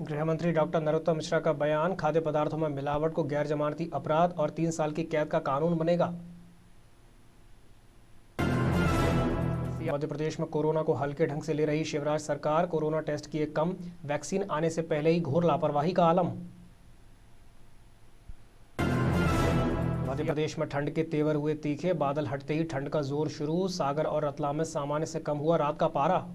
गृह मंत्री डॉक्टर नरोत्तम मिश्रा का बयान, खाद्य पदार्थों में मिलावट को गैर जमानती अपराध और 3 साल की कैद का कानून बनेगा। मध्य प्रदेश में कोरोना को हल्के ढंग से ले रही शिवराज सरकार, कोरोना टेस्ट किए कम, वैक्सीन आने से पहले ही घोर लापरवाही का आलम। मध्य प्रदेश में ठंड के तेवर हुए तीखे, बादल हटते ही ठंड का जोर शुरू, सागर और रतलाम में सामान्य से कम हुआ रात का पारा।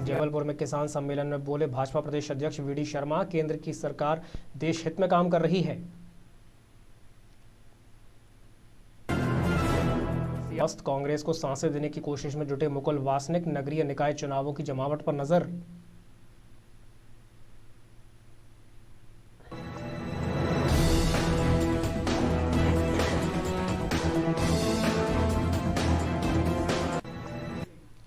जबलपुर में किसान सम्मेलन में बोले भाजपा प्रदेश अध्यक्ष वीडी शर्मा, केंद्र की सरकार देश हित में काम कर रही है। मस्त कांग्रेस को सांसें देने की कोशिश में जुटे मुकुल वासनिक, नगरीय निकाय चुनावों की जमावट पर नजर।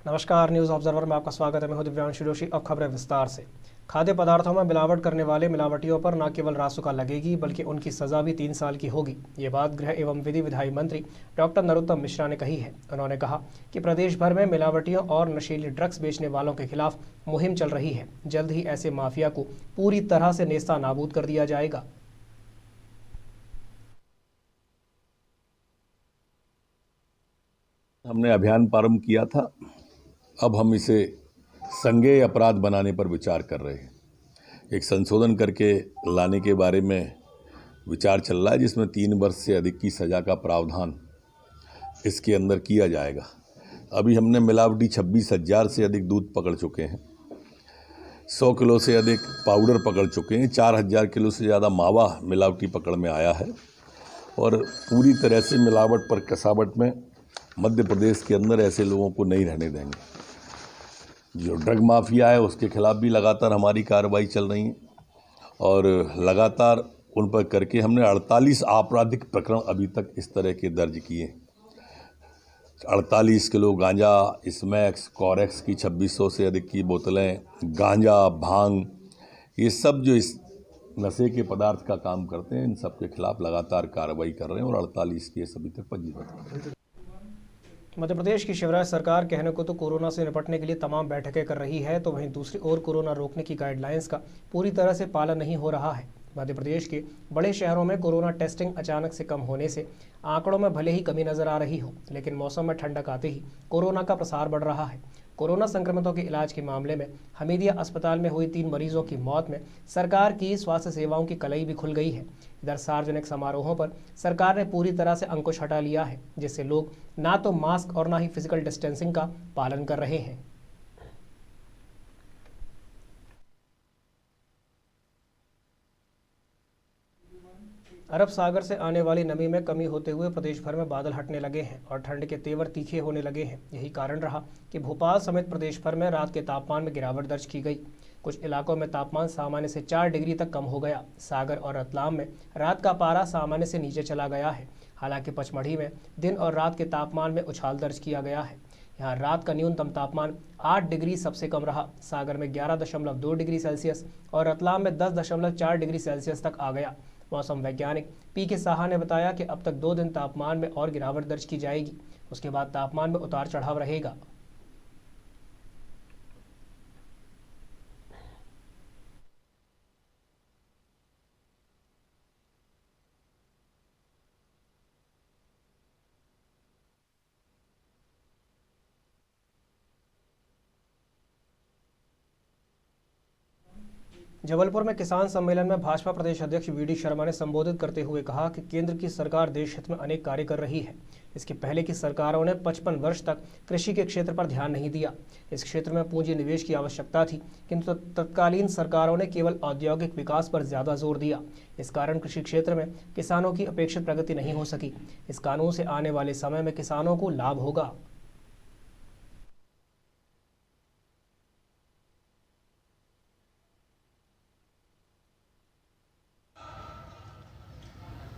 नमस्कार, न्यूज ऑब्जर्वर में आपका स्वागत है। मैं हूं दिव्यांशु जोशी। अब खबरें विस्तार से। खाद्य पदार्थों में मिलावट करने वाले मिलावटियों पर न केवल रासुका लगेगी बल्कि उनकी सजा भी 3 साल की होगी। ये बात गृह एवं विधि विधायी मंत्री डॉक्टर नरोत्तम मिश्रा ने कही है। उन्होंने कहा कि प्रदेश भर में मिलावटियों और नशीली ड्रग्स बेचने वालों के खिलाफ मुहिम चल रही है। जल्द ही ऐसे माफिया को पूरी तरह से नेस्ता नाबूद कर दिया जाएगा। हमने अभियान प्रारंभ किया था, अब हम इसे संज्ञेय अपराध बनाने पर विचार कर रहे हैं। एक संशोधन करके लाने के बारे में विचार चल रहा है, जिसमें 3 वर्ष से अधिक की सज़ा का प्रावधान इसके अंदर किया जाएगा। अभी हमने मिलावटी 26,000 से अधिक दूध पकड़ चुके हैं, 100 किलो से अधिक पाउडर पकड़ चुके हैं, 4,000 किलो से ज़्यादा मावा मिलावटी पकड़ में आया है। और पूरी तरह से मिलावट पर कसावट में मध्य प्रदेश के अंदर ऐसे लोगों को नहीं रहने देंगे। जो ड्रग माफिया है उसके खिलाफ भी लगातार हमारी कार्रवाई चल रही है और लगातार उन पर करके हमने 48 आपराधिक प्रकरण अभी तक इस तरह के दर्ज किए। 48 किलो गांजा, स्मैक्स, कॉरेक्स की 2600 से अधिक की बोतलें, गांजा, भांग, ये सब जो इस नशे के पदार्थ का काम करते हैं, इन सब के खिलाफ लगातार कार्रवाई कर रहे हैं और 48 केस अभी तक पंजीबद्ध हैं। मध्य प्रदेश की शिवराज सरकार कहने को तो कोरोना से निपटने के लिए तमाम बैठकें कर रही है, तो वहीं दूसरी ओर कोरोना रोकने की गाइडलाइंस का पूरी तरह से पालन नहीं हो रहा है। मध्य प्रदेश के बड़े शहरों में कोरोना टेस्टिंग अचानक से कम होने से आंकड़ों में भले ही कमी नजर आ रही हो, लेकिन मौसम में ठंडक आते ही कोरोना का प्रसार बढ़ रहा है। कोरोना संक्रमितों के इलाज के मामले में हमीदिया अस्पताल में हुई 3 मरीजों की मौत में सरकार की स्वास्थ्य सेवाओं की कलई भी खुल गई है। इधर सार्वजनिक समारोहों पर सरकार ने पूरी तरह से अंकुश हटा लिया है, जिससे लोग ना तो मास्क और ना ही फिजिकल डिस्टेंसिंग का पालन कर रहे हैं। अरब सागर से आने वाली नमी में कमी होते हुए प्रदेश भर में बादल हटने लगे हैं और ठंड के तेवर तीखे होने लगे हैं। यही कारण रहा कि भोपाल समेत प्रदेश भर में रात के तापमान में गिरावट दर्ज की गई। कुछ इलाकों में तापमान सामान्य से 4 डिग्री तक कम हो गया। सागर और रतलाम में रात का पारा सामान्य से नीचे चला गया है। हालांकि पचमढ़ी में दिन और रात के तापमान में उछाल दर्ज किया गया है। यहाँ रात का न्यूनतम तापमान 8 डिग्री सबसे कम रहा। सागर में 11.2 डिग्री सेल्सियस और रतलाम में 10.4 डिग्री सेल्सियस तक आ गया। मौसम वैज्ञानिक पी.के. साहा ने बताया कि अब तक 2 दिन तापमान में और गिरावट दर्ज की जाएगी। उसके बाद तापमान में उतार चढ़ाव रहेगा। जबलपुर में किसान सम्मेलन में भाजपा प्रदेश अध्यक्ष वीडी शर्मा ने संबोधित करते हुए कहा कि केंद्र की सरकार देश हित में अनेक कार्य कर रही है। इसके पहले की सरकारों ने 55 वर्ष तक कृषि के क्षेत्र पर ध्यान नहीं दिया। इस क्षेत्र में पूंजी निवेश की आवश्यकता थी, किंतु तत्कालीन सरकारों ने केवल औद्योगिक विकास पर ज्यादा जोर दिया। इस कारण कृषि क्षेत्र में किसानों की अपेक्षित प्रगति नहीं हो सकी। इस कानून से आने वाले समय में किसानों को लाभ होगा।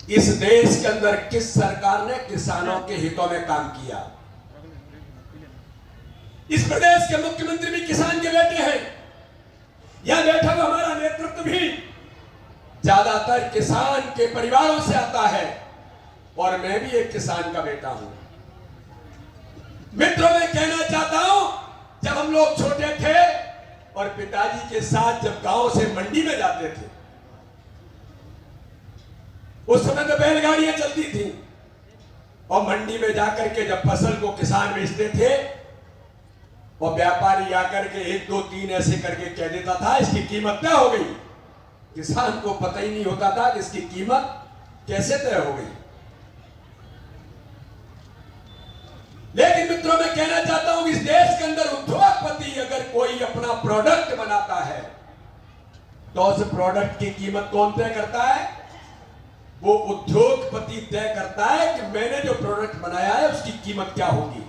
इस देश के अंदर किस सरकार ने किसानों के हितों में काम किया? इस प्रदेश के मुख्यमंत्री भी किसान के बेटे हैं। यह बैठा हुआ हमारा नेतृत्व भी ज्यादातर किसान के परिवारों से आता है और मैं भी एक किसान का बेटा हूं। मित्रों, मैं कहना चाहता हूं, जब हम लोग छोटे थे और पिताजी के साथ जब गांव से मंडी में जाते थे, उस समय तो बैलगाड़ियां चलती थी, और मंडी में जाकर के जब फसल को किसान बेचते थे और व्यापारी आकर के 1 2 3 ऐसे करके कह देता था इसकी कीमत तय हो गई, किसान को पता ही नहीं होता था कि इसकी कीमत कैसे तय हो गई। लेकिन मित्रों, मैं कहना चाहता हूं कि इस देश के अंदर उद्योगपति अगर कोई अपना प्रोडक्ट बनाता है तो उस प्रोडक्ट की कीमत कौन तय करता है? वो उद्योगपति तय करता है कि मैंने जो प्रोडक्ट बनाया है उसकी कीमत क्या होगी।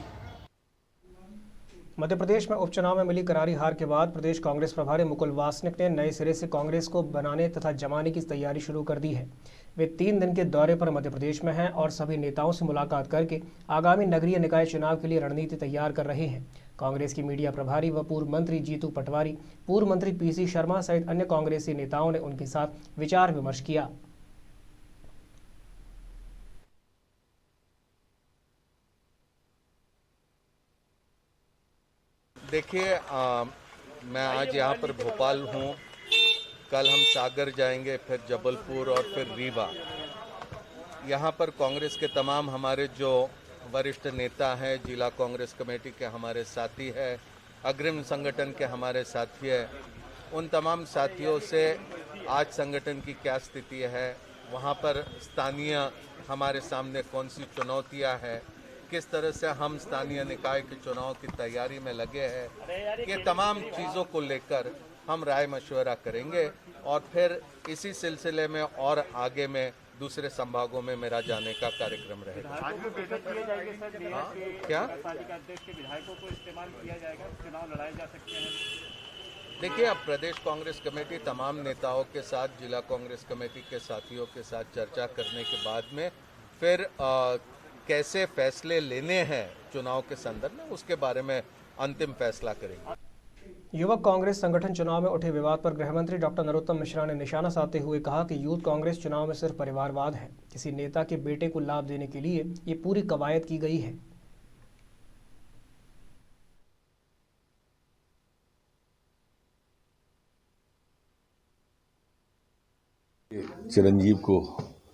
मध्य प्रदेश में उपचुनाव में मिली करारी हार के बाद प्रदेश कांग्रेस प्रभारी मुकुल वासनिक ने नए सिरे से कांग्रेस को बनाने तथा जमाने की तैयारी शुरू कर दी है। वे 3 दिन के दौरे पर मध्य प्रदेश में हैं और सभी नेताओं से मुलाकात करके आगामी नगरीय निकाय चुनाव के लिए रणनीति तैयार कर रहे हैं। कांग्रेस की मीडिया प्रभारी व पूर्व मंत्री जीतू पटवारी, पूर्व मंत्री पीसी शर्मा सहित अन्य कांग्रेसी नेताओं ने उनके साथ विचार विमर्श किया। देखिए, मैं आज यहाँ पर भोपाल हूँ। कल हम सागर जाएंगे, फिर जबलपुर और फिर रीवा। यहाँ पर कांग्रेस के तमाम हमारे जो वरिष्ठ नेता हैं, जिला कांग्रेस कमेटी के हमारे साथी हैं, अग्रिम संगठन के हमारे साथी हैं, उन तमाम साथियों से आज संगठन की क्या स्थिति है, वहाँ पर स्थानीय हमारे सामने कौन सी चुनौतियाँ हैं, किस तरह से हम स्थानीय निकाय के चुनाव की तैयारी में लगे हैं, ये तमाम चीज़ों को लेकर हम राय मशवरा करेंगे और फिर इसी सिलसिले में और आगे में दूसरे संभागों में मेरा जाने का कार्यक्रम रहेगा। क्या विधायकों को इस्तेमाल किया जाएगा, चुनाव लड़ाए जा सकते हैं? देखिए, अब प्रदेश कांग्रेस कमेटी तमाम नेताओं के साथ, जिला कांग्रेस कमेटी के साथियों के साथ चर्चा करने के बाद में फिर कैसे फैसले लेने हैं चुनाव के संदर्भ में, उसके बारे में अंतिम फैसला करेंगे। युवक कांग्रेस संगठन चुनाव में उठे विवाद पर गृहमंत्री डॉक्टर नरोत्तम मिश्रा ने निशाना साधते हुए कहा कि यूथ कांग्रेस चुनाव में सिर्फ परिवारवाद है। किसी नेता के बेटे को लाभ देने के लिए ये पूरी कवायद की गई है। चिरंजीव को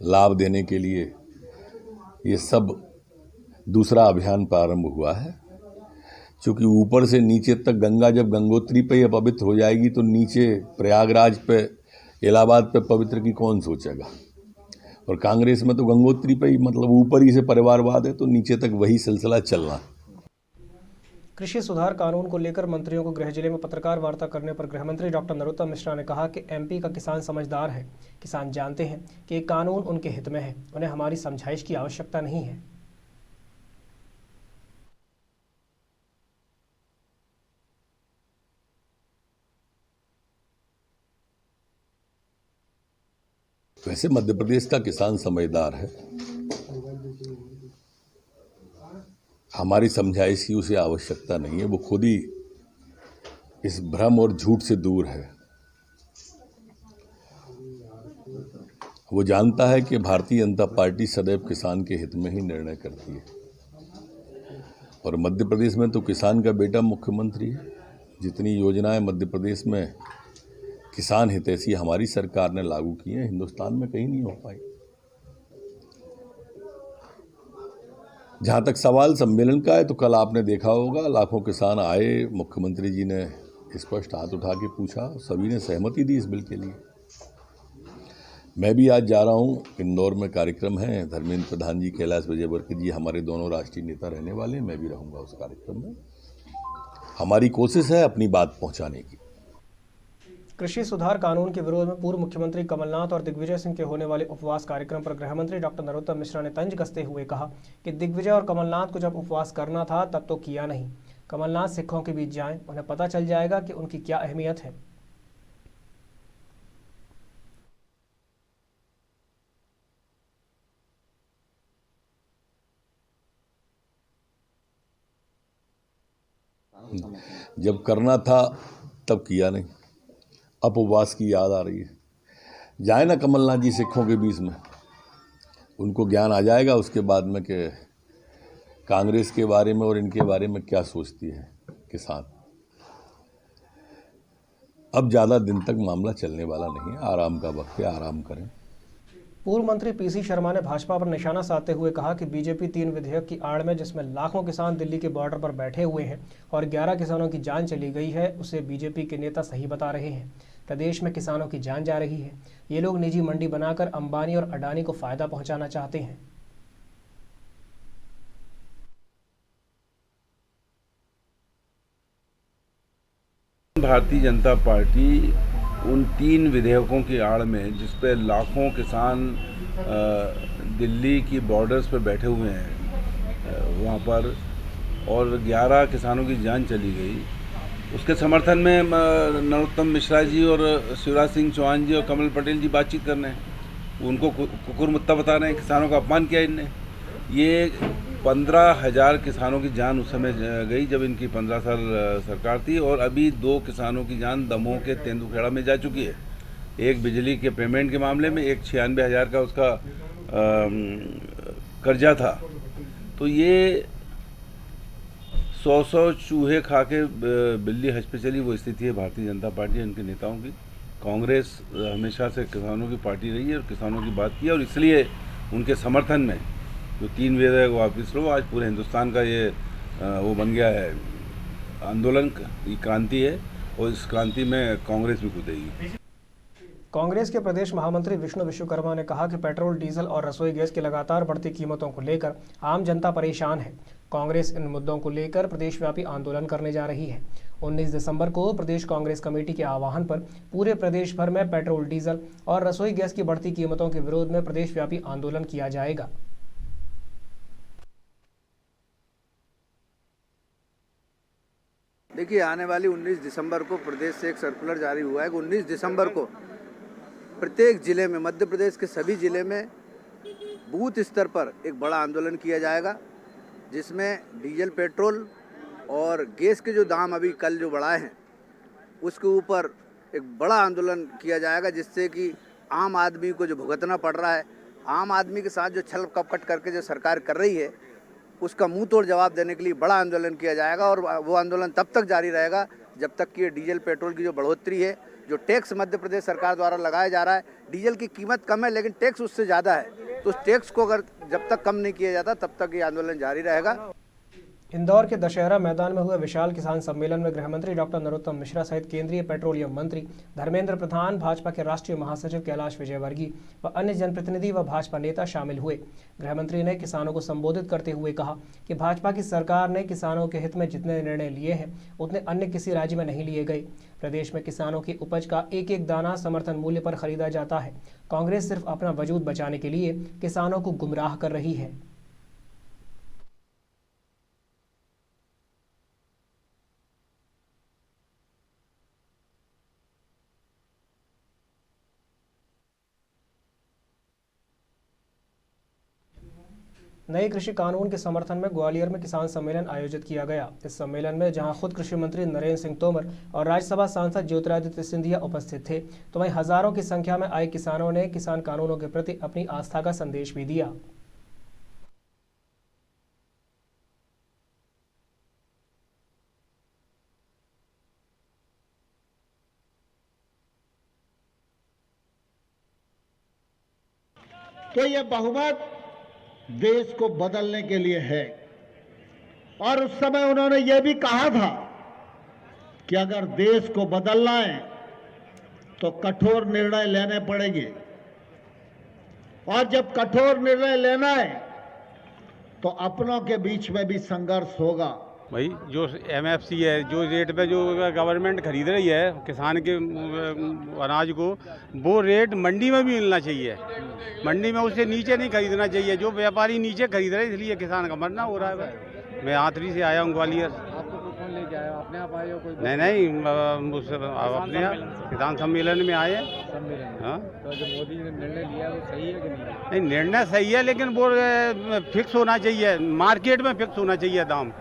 लाभ देने के लिए ये सब दूसरा अभियान प्रारंभ हुआ है, क्योंकि ऊपर से नीचे तक गंगा जब गंगोत्री पे पवित्र हो जाएगी तो नीचे प्रयागराज पे, इलाहाबाद पे पवित्र की कौन सोचेगा। और कांग्रेस में तो गंगोत्री पे ही, मतलब ऊपर ही से परिवारवाद है, तो नीचे तक वही सिलसिला चलना। कृषि सुधार कानून को लेकर मंत्रियों को गृह जिले में पत्रकार वार्ता करने पर गृहमंत्री डॉक्टर नरोत्तम मिश्रा ने कहा कि एमपी का किसान समझदार है। किसान जानते हैं कि ये कानून उनके हित में है, उन्हें हमारी समझाइश की आवश्यकता नहीं है। वैसे मध्य प्रदेश का किसान समझदार है, हमारी समझाइश की उसे आवश्यकता नहीं है। वो खुद ही इस भ्रम और झूठ से दूर है। वो जानता है कि भारतीय जनता पार्टी सदैव किसान के हित में ही निर्णय करती है, और मध्य प्रदेश में तो किसान का बेटा मुख्यमंत्री है। जितनी योजनाएं मध्य प्रदेश में किसान हितैषी हमारी सरकार ने लागू की हैं, हिंदुस्तान में कहीं नहीं हो पाई। जहाँ तक सवाल सम्मेलन का है, तो कल आपने देखा होगा लाखों किसान आए, मुख्यमंत्री जी ने स्पष्ट हाथ उठा के पूछा, सभी ने सहमति दी इस बिल के लिए। मैं भी आज जा रहा हूँ, इंदौर में कार्यक्रम है, धर्मेंद्र प्रधान जी, कैलाश विजयवर्गीय जी हमारे दोनों राष्ट्रीय नेता रहने वाले हैं, मैं भी रहूँगा उस कार्यक्रम में। हमारी कोशिश है अपनी बात पहुँचाने की। कृषि सुधार कानून के विरोध में पूर्व मुख्यमंत्री कमलनाथ और दिग्विजय सिंह के होने वाले उपवास कार्यक्रम पर गृहमंत्री डॉक्टर नरोत्तम मिश्रा ने तंज कसते हुए कहा कि दिग्विजय और कमलनाथ को जब उपवास करना था तब तो किया नहीं। कमलनाथ सिखों के बीच जाएं, उन्हें पता चल जाएगा कि उनकी क्या अहमियत है। जब करना था तब किया नहीं, अब उपवास की याद आ रही है। जाए ना कमलनाथ जी सिखों के बीच में, उनको ज्ञान आ जाएगा उसके बाद में कि कांग्रेस के बारे में और इनके बारे में क्या सोचती है किसान। अब ज़्यादा दिन तक मामला चलने वाला नहीं है, आराम का वक्त है, आराम करें। पूर्व मंत्री पीसी शर्मा ने भाजपा पर निशाना साधते हुए कहा कि बीजेपी 3 विधेयक की आड़ में जिसमें लाखों किसान दिल्ली के बॉर्डर पर बैठे हुए हैं और 11 किसानों की जान चली गई है, उसे बीजेपी के नेता सही बता रहे हैं। प्रदेश में किसानों की जान जा रही है। ये लोग निजी मंडी बनाकर अंबानी और अडानी को फायदा पहुंचाना चाहते हैं। भारतीय जनता पार्टी उन 3 विधेयकों की आड़ में जिस पे लाखों किसान दिल्ली की बॉर्डर्स पे बैठे हुए हैं वहाँ पर, और 11 किसानों की जान चली गई, उसके समर्थन में नरोत्तम मिश्रा जी और शिवराज सिंह चौहान जी और कमल पटेल जी बातचीत कर रहे हैं। उनको कुकुर मुत्ता बता रहे हैं, किसानों का अपमान किया इनने। ये 15,000 किसानों की जान उस समय गई जब इनकी 15 साल सरकार थी, और अभी 2 किसानों की जान दमोह के तेंदुखेड़ा में जा चुकी है। एक बिजली के पेमेंट के मामले में, एक 96,000 का उसका कर्जा था। तो ये 100 चूहे खा के बिल्ली हज पे चली, वो स्थिति है भारतीय जनता पार्टी और इनके नेताओं की। कांग्रेस हमेशा से किसानों की पार्टी रही है और किसानों की बात की है, और इसलिए उनके समर्थन में जो 3 विधेयक वापस लो, आज पूरे हिंदुस्तान का ये वो बन गया है आंदोलन, ये क्रांति है, और इस क्रांति में कांग्रेस भी कूदेगी। कांग्रेस के प्रदेश महामंत्री विष्णु विश्वकर्मा ने कहा कि पेट्रोल, डीजल और रसोई गैस की लगातार बढ़ती कीमतों को लेकर आम जनता परेशान है। कांग्रेस इन मुद्दों को लेकर प्रदेशव्यापी आंदोलन करने जा रही है। 19 दिसंबर को प्रदेश कांग्रेस कमेटी के आह्वान पर पूरे प्रदेश भर में पेट्रोल, डीजल और रसोई गैस की बढ़ती कीमतों के विरोध में प्रदेशव्यापी आंदोलन किया जाएगा। देखिए, आने वाली 19 दिसंबर को प्रदेश से एक सर्कुलर जारी हुआ है कि 19 दिसंबर को प्रत्येक जिले में, मध्य प्रदेश के सभी जिले में बूथ स्तर पर एक बड़ा आंदोलन किया जाएगा, जिसमें डीजल, पेट्रोल और गैस के जो दाम अभी कल जो बढ़ाए हैं उसके ऊपर एक बड़ा आंदोलन किया जाएगा, जिससे कि आम आदमी को जो भुगतना पड़ रहा है, आम आदमी के साथ जो छल कपट करके जो सरकार कर रही है, उसका मुंह तोड़ जवाब देने के लिए बड़ा आंदोलन किया जाएगा। और वो आंदोलन तब तक जारी रहेगा जब तक कि डीजल, पेट्रोल की जो बढ़ोतरी है, जो टैक्स मध्य प्रदेश सरकार द्वारा लगाया जा रहा है, डीजल की कीमत कम है लेकिन टैक्स उससे ज़्यादा है, तो उस टैक्स को अगर जब तक कम नहीं किया जाता तब तक ये आंदोलन जारी रहेगा। इंदौर के दशहरा मैदान में हुए विशाल किसान सम्मेलन में गृह मंत्री डॉक्टर नरोत्तम मिश्रा सहित केंद्रीय पेट्रोलियम मंत्री धर्मेंद्र प्रधान, भाजपा के राष्ट्रीय महासचिव कैलाश विजयवर्गीय व अन्य जनप्रतिनिधि व भाजपा नेता शामिल हुए। गृह मंत्री ने किसानों को संबोधित करते हुए कहा कि भाजपा की सरकार ने किसानों के हित में जितने निर्णय लिए हैं उतने अन्य किसी राज्य में नहीं लिए गए। प्रदेश में किसानों की उपज का एक एक दाना समर्थन मूल्य पर खरीदा जाता है। कांग्रेस सिर्फ अपना वजूद बचाने के लिए किसानों को गुमराह कर रही है। नए कृषि कानून के समर्थन में ग्वालियर में किसान सम्मेलन आयोजित किया गया। इस सम्मेलन में जहां खुद कृषि मंत्री नरेंद्र सिंह तोमर और राज्यसभा सांसद ज्योतिरादित्य सिंधिया उपस्थित थे, तो वहीं हजारों की संख्या में आए किसानों ने किसान कानूनों के प्रति अपनी आस्था का संदेश भी दिया। तो ये बहुमत देश को बदलने के लिए है, और उस समय उन्होंने ये भी कहा था कि अगर देश को बदलना है तो कठोर निर्णय लेने पड़ेंगे, और जब कठोर निर्णय लेना है तो अपनों के बीच में भी संघर्ष होगा। भाई जो एमएफसी है, जो रेट पे जो गवर्नमेंट खरीद रही है किसान के अनाज को, वो रेट मंडी में भी मिलना चाहिए। मंडी में उससे नीचे नहीं खरीदना चाहिए। जो व्यापारी नीचे खरीद रहे, इसलिए किसान का मरना हो रहा है। मैं आतरी से आया हूँ ग्वालियर। आपको कौन लेके आया? अपने आप आए हो? कोई नहीं, अपने किसान सम्मेलन में आए। हाँ, तो जो मोदी ने निर्णय लिया वो सही है कि नहीं? निर्णय सही है, लेकिन वो फिक्स होना चाहिए, मार्केट में फिक्स होना चाहिए दाम।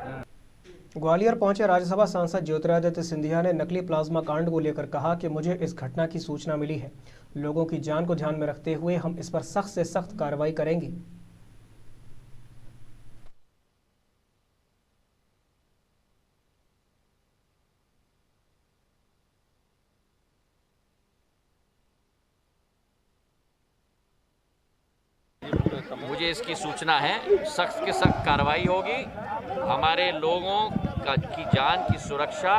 ग्वालियर पहुंचे राज्यसभा सांसद ज्योतिरादित्य सिंधिया ने नकली प्लाज्मा कांड को लेकर कहा कि मुझे इस घटना की सूचना मिली है। लोगों की जान को ध्यान में रखते हुए हम इस पर सख्त से सख्त कार्रवाई करेंगे। मुझे इसकी सूचना है, सख्त की सख्त कार्रवाई होगी। हमारे लोगों की जान की सुरक्षा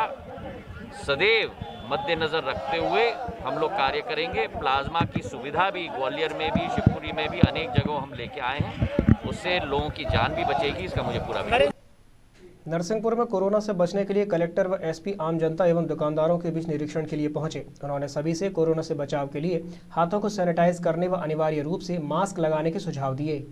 सदैव मद्देनज़र रखते हुए हम लोग कार्य करेंगे। प्लाज्मा की सुविधा भी ग्वालियर में भी, शिवपुरी में भी अनेक जगहों हम लेके आए हैं, उससे लोगों की जान भी बचेगी, इसका मुझे पूरा विश्वास है। नरसिंहपुर में कोरोना से बचने के लिए कलेक्टर व एसपी आम जनता एवं दुकानदारों के बीच निरीक्षण के लिए पहुंचे। उन्होंने सभी से कोरोना से बचाव के लिए हाथों को सैनिटाइज करने व अनिवार्य रूप से मास्क लगाने के सुझाव दिए।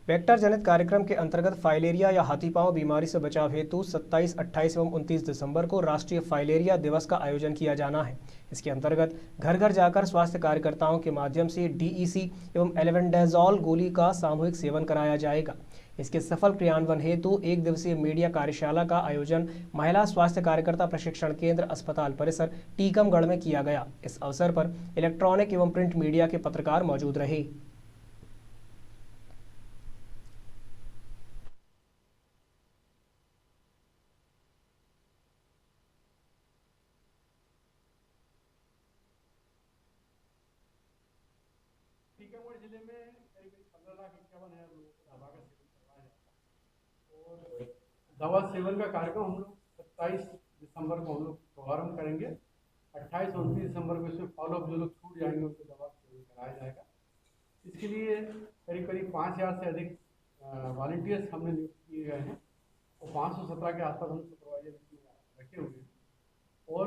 वेक्टर जनित कार्यक्रम के अंतर्गत फाइलेरिया या हाथीपांव बीमारी से बचाव हेतु 27, 28 एवं 29 दिसंबर को राष्ट्रीय फाइलेरिया दिवस का आयोजन किया जाना है। इसके अंतर्गत घर घर जाकर स्वास्थ्य कार्यकर्ताओं के माध्यम से DEC एवं एल्बेंडाजोल गोली का सामूहिक सेवन कराया जाएगा। इसके सफल क्रियान्वयन हेतु 1 दिवसीय मीडिया कार्यशाला का आयोजन महिला स्वास्थ्य कार्यकर्ता प्रशिक्षण केंद्र अस्पताल परिसर टीकमगढ़ में किया गया। इस अवसर पर इलेक्ट्रॉनिक एवं प्रिंट मीडिया के पत्रकार मौजूद रहे। टीकमगढ़ जिले में करीब 15,51,000 लोगों को दवा का सेवन करवाया जाता है और दवा सेवन का कार्यक्रम हम लोग 27 दिसंबर को हम लोग शुभारम्भ करेंगे। 28 और 29 दिसंबर को इसमें फॉलोअप जो लोग छूट जाएंगे उनको दवा सेवन कराया जाएगा। इसके लिए करीब करीब 5,000 से अधिक वॉलंटियर्स हमने नियुक्त किए गए हैं और 517 के आसपास हम सुपरवाइजर रखे हुए हैं और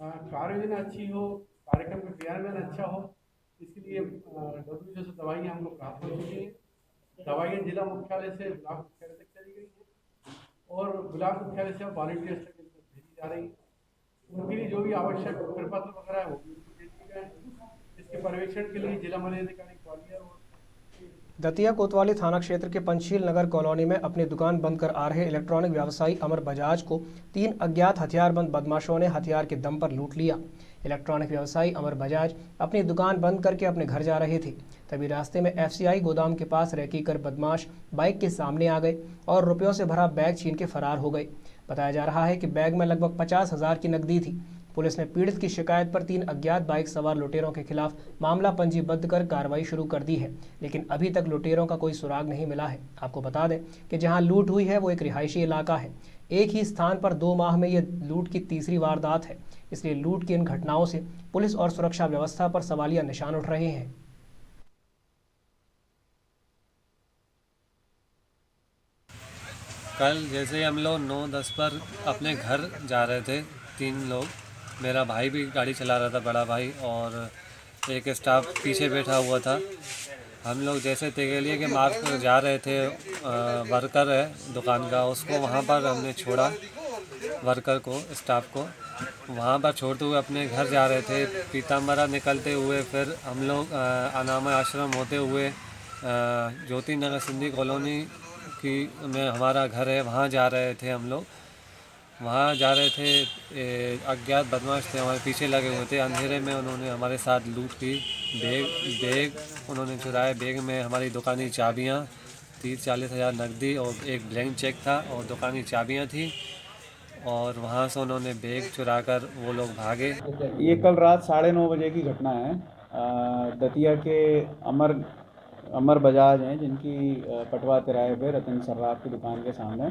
कार्य योजना अच्छी हो, कार्यक्रम का क्रियान्वयन अच्छा हो, इसके लिए WHO से दवाइयाँ हमको प्राप्त हो चुकी हैं। दवाइयाँ जिला मुख्यालय से ब्लॉक मुख्यालय तक चली गई हैं और ब्लॉक मुख्यालय से वॉलंटियर्स तक इनको भेजी जा रही है। उनके लिए जो भी आवश्यक प्रपत्र वगैरह है वो भी उनको दे दिए गए हैं। इसके पर्यवेक्षण के लिए जिला मलेरिया अधिकारी ग्वालियर और दतिया कोतवाली थाना क्षेत्र के पंचशील नगर कॉलोनी में अपनी दुकान बंद कर आ रहे इलेक्ट्रॉनिक व्यवसायी अमर बजाज को 3 अज्ञात हथियारबंद बदमाशों ने हथियार के दम पर लूट लिया। इलेक्ट्रॉनिक व्यवसायी अमर बजाज अपनी दुकान बंद करके अपने घर जा रहे थे, तभी रास्ते में FCI गोदाम के पास रेकी कर बदमाश बाइक के सामने आ गए और रुपयों से भरा बैग छीन के फरार हो गए। बताया जा रहा है कि बैग में लगभग 50,000 की नकदी थी। पुलिस ने पीड़ित की शिकायत पर 3 अज्ञात बाइक सवार लुटेरों के खिलाफ मामला पंजीबद्ध कर कार्रवाई शुरू कर दी है, लेकिन अभी तक लुटेरों का कोई सुराग नहीं मिला है। आपको बता दें कि जहां लूट हुई है वो एक रिहायशी इलाका है। एक ही स्थान पर 2 माह में यह लूट की तीसरी वारदात है, इसलिए लूट की इन घटनाओं से पुलिस और सुरक्षा व्यवस्था पर सवालिया निशान उठ रहे हैं। कल जैसे हम लोग 9-10 पर अपने घर जा रहे थे, 3 लोग, मेरा भाई भी गाड़ी चला रहा था, बड़ा भाई, और एक स्टाफ पीछे बैठा हुआ था। हम लोग जैसे तेगलिए के मार्ग पर जा रहे थे, वर्कर है दुकान का, उसको वहाँ पर हमने छोड़ा, वर्कर को, स्टाफ को वहाँ पर छोड़ते हुए अपने घर जा रहे थे। पीताम्बरा निकलते हुए फिर हम लोग अनामा आश्रम होते हुए ज्योति नगर सिंधी कॉलोनी की में हमारा घर है, वहाँ जा रहे थे। हम लोग वहाँ जा रहे थे, अज्ञात बदमाश थे हमारे पीछे लगे हुए थे। अंधेरे में उन्होंने हमारे साथ लूट की। बैग उन्होंने चुराए। बैग में हमारी दुकानी चाबियाँ, 30-40 हज़ार नकदी और एक ब्लैंक चेक था और दुकानी चाबियाँ थी, और वहाँ से उन्होंने बैग चुराकर वो लोग भागे। ये कल रात 9:30 बजे की घटना है। दतिया के अमर बजाज हैं, जिनकी पटवा तिराहे पे रतन सर्राफ की दुकान के सामने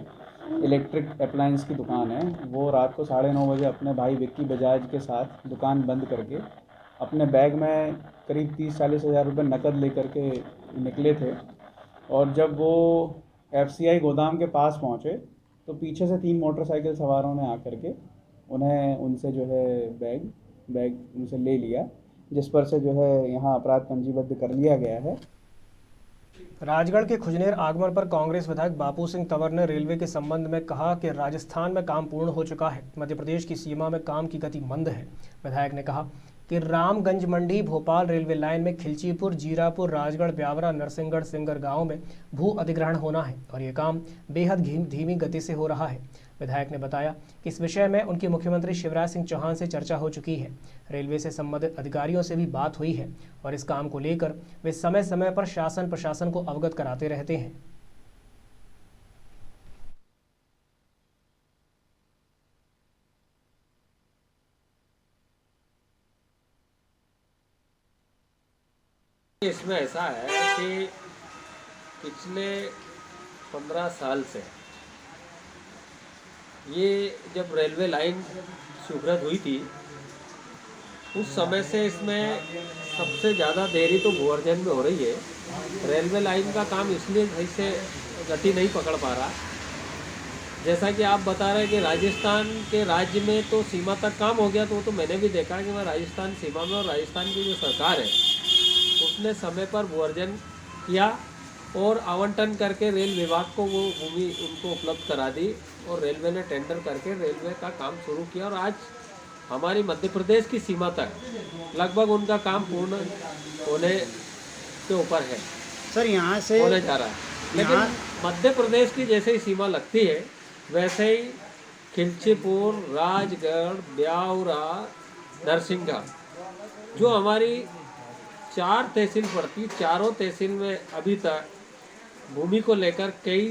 इलेक्ट्रिक अप्लायंस की दुकान है। वो रात को 9:30 बजे अपने भाई विक्की बजाज के साथ दुकान बंद करके अपने बैग में करीब 30-40 हज़ार रुपये नकद लेकर के निकले थे, और जब वो FCI गोदाम के पास पहुँचे तो पीछे से 3 मोटरसाइकिल सवारों ने आकर के उनसे जो है बैग उनसे ले लिया। जिस पर से जो है यहाँ अपराध पंजीबद्ध कर लिया गया है। राजगढ़ के खुजनेर आगमन पर कांग्रेस विधायक बापू सिंह तंवर ने रेलवे के संबंध में कहा कि राजस्थान में काम पूर्ण हो चुका है, मध्य प्रदेश की सीमा में काम की गति मंद है। विधायक ने कहा कि रामगंज मंडी भोपाल रेलवे लाइन में खिलचीपुर, जीरापुर, राजगढ़, ब्यावरा, नरसिंहगढ़, सिंगर गांव में भू अधिग्रहण होना है और ये काम बेहद धीमी गति से हो रहा है। विधायक ने बताया कि इस विषय में उनकी मुख्यमंत्री शिवराज सिंह चौहान से चर्चा हो चुकी है। रेलवे से संबंधित अधिकारियों से भी बात हुई है और इस काम को लेकर वे समय समय पर शासन प्रशासन को अवगत कराते रहते हैं। इसमें ऐसा है कि पिछले 15 साल से ये जब रेलवे लाइन स्वीकृत हुई थी उस समय से इसमें सबसे ज़्यादा देरी तो भू अर्जन में हो रही है। रेलवे लाइन का काम इसलिए सही से गति नहीं पकड़ पा रहा। जैसा कि आप बता रहे हैं कि राजस्थान के राज्य में तो सीमा तक काम हो गया, तो मैंने भी देखा कि मैं राजस्थान सीमा में और राजस्थान की जो सरकार है उसने समय पर भू अर्जन किया और आवंटन करके रेल विभाग को वो भूमि उनको उपलब्ध करा दी और रेलवे ने टेंडर करके रेलवे का काम शुरू किया और आज हमारी मध्य प्रदेश की सीमा तक लगभग उनका काम पूर्ण होने के ऊपर है। सर यहाँ से होने जा रहा है, लेकिन मध्य प्रदेश की जैसे ही सीमा लगती है वैसे ही खिलचीपुर, राजगढ़, ब्यावरा, नरसिंहगढ़ जो हमारी 4 तहसील पड़ती, चारों तहसील में अभी तक भूमि को लेकर कई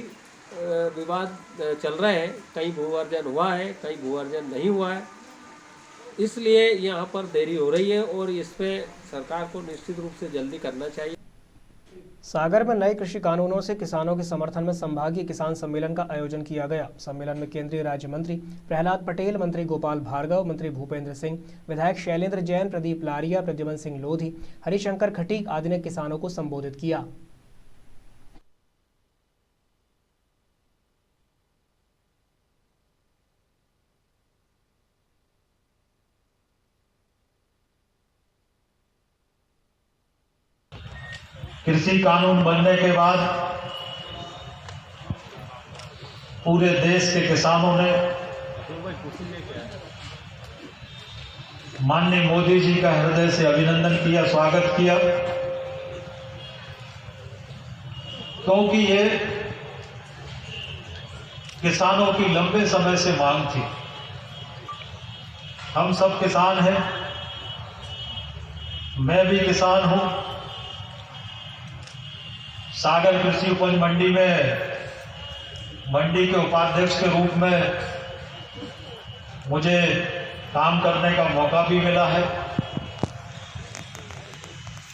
विवाद चल रहे हैं। कहीं भू अर्जन हुआ है, कहीं भू अर्जन नहीं हुआ है, इसलिए यहाँ पर देरी हो रही है और इस पे सरकार को निश्चित रूप से जल्दी करना चाहिए। सागर में नए कृषि कानूनों से किसानों के समर्थन में संभागीय किसान सम्मेलन का आयोजन किया गया। सम्मेलन में केंद्रीय राज्य मंत्री प्रहलाद पटेल, मंत्री गोपाल भार्गव, मंत्री भूपेंद्र सिंह, विधायक शैलेंद्र जैन, प्रदीप लारिया, प्रद्युमन सिंह लोधी, हरिशंकर खटीक आदि ने किसानों को संबोधित किया। कृषि कानून बनने के बाद पूरे देश के किसानों ने माननीय मोदी जी का हृदय से अभिनंदन किया, स्वागत किया, क्योंकि ये किसानों की लंबे समय से मांग थी। हम सब किसान हैं, मैं भी किसान हूं। सागर कृषि उपज मंडी में मंडी के उपाध्यक्ष के रूप में मुझे काम करने का मौका भी मिला है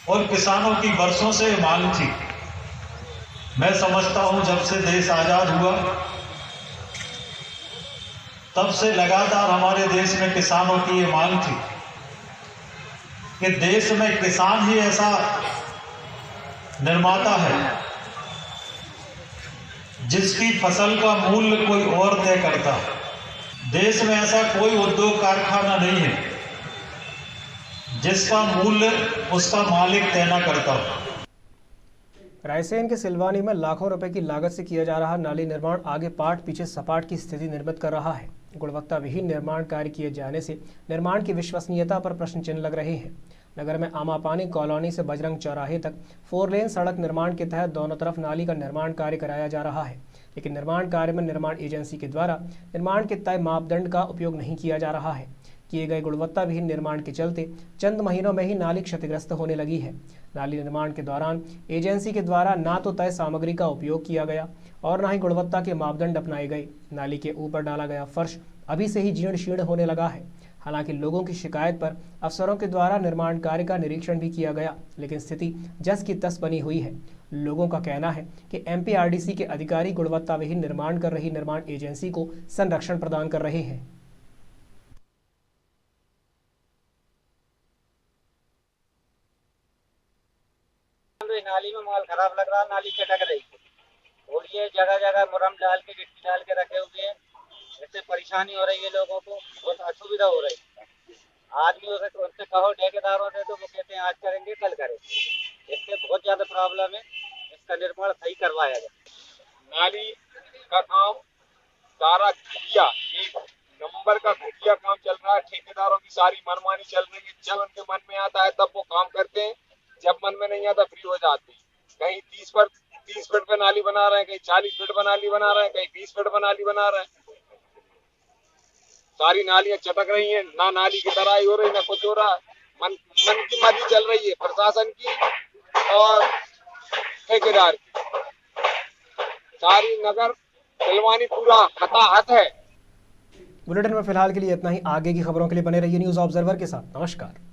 और किसानों की वर्षों से मांग थी। मैं समझता हूं जब से देश आजाद हुआ तब से लगातार हमारे देश में किसानों की ये मांग थी कि देश में किसान ही ऐसा निर्माता है जिसकी फसल का मूल्य कोई और तय करता है। देश में ऐसा कोई उद्योग कारखाना नहीं है जिसका मूल्य उसका मालिक तय न करता। रायसेन के सिलवानी में लाखों रुपए की लागत से किया जा रहा नाली निर्माण आगे पाट पीछे सपाट की स्थिति निर्मित कर रहा है। गुणवत्ता विहीन निर्माण कार्य किए जाने से निर्माण की विश्वसनीयता पर प्रश्न चिन्ह लग रहे हैं। नगर में आमापानी कॉलोनी से बजरंग चौराहे तक 4 लेन सड़क निर्माण के तहत दोनों तरफ नाली का निर्माण कार्य कराया जा रहा है, लेकिन निर्माण कार्य में निर्माण एजेंसी के द्वारा निर्माण के तय मापदंड का उपयोग नहीं किया जा रहा है। किए गए गुणवत्ता विहीन निर्माण के चलते चंद महीनों में ही नाली क्षतिग्रस्त होने लगी है। नाली निर्माण के दौरान एजेंसी के द्वारा ना तो तय सामग्री का उपयोग किया गया और न ही गुणवत्ता के मापदंड अपनाए गए। नाली के ऊपर डाला गया फर्श अभी से ही जीर्ण शीर्ण होने लगा है। हालांकि लोगों की शिकायत पर अफसरों के द्वारा निर्माण कार्य का निरीक्षण भी किया गया, लेकिन स्थिति जस की तस बनी हुई है। लोगों का कहना है कि एमपीआरडीसी के अधिकारी गुणवत्ता विहीन निर्माण कर रही निर्माण एजेंसी को संरक्षण प्रदान कर रहे हैं। नाली में माल खराब लग रहा, नाली चटक रही और ये जगह जगह मुरम डाल के गिट्टी डाल के रखे हुए हैं। इससे परेशानी हो रही है लोगों को, बहुत असुविधा हो रही है। आदमी उनसे कहो ठेकेदारों से तो वो कहते हैं आज करेंगे कल करेंगे। इससे बहुत ज्यादा प्रॉब्लम है, इसका निर्माण सही करवाया जाए। नाली का काम सारा घटिया, एक नंबर का घटिया काम चल रहा है। ठेकेदारों की सारी मनमानी चल रही है। जब उनके मन में आता है तब वो काम करते हैं, जब मन में नहीं आता फ्री हो जाते हैं। कहीं 30 फीट पे नाली बना रहे हैं, कहीं 40 फीट पे नाली बना रहे हैं, कहीं 20 फीट पे नाली बना रहे हैं। सारी नालियां चटक रही हैं, ना नाली की तराई हो रही, ना कुछ हो रहा। मन की मर्जी चल रही है प्रशासन की और ठेकेदार की। सारी नगर दिलवानी पूरा हताहत है। बुलेटिन में फिलहाल के लिए इतना ही। आगे की खबरों के लिए बने रहिए न्यूज़ ऑब्जर्वर के साथ। नमस्कार।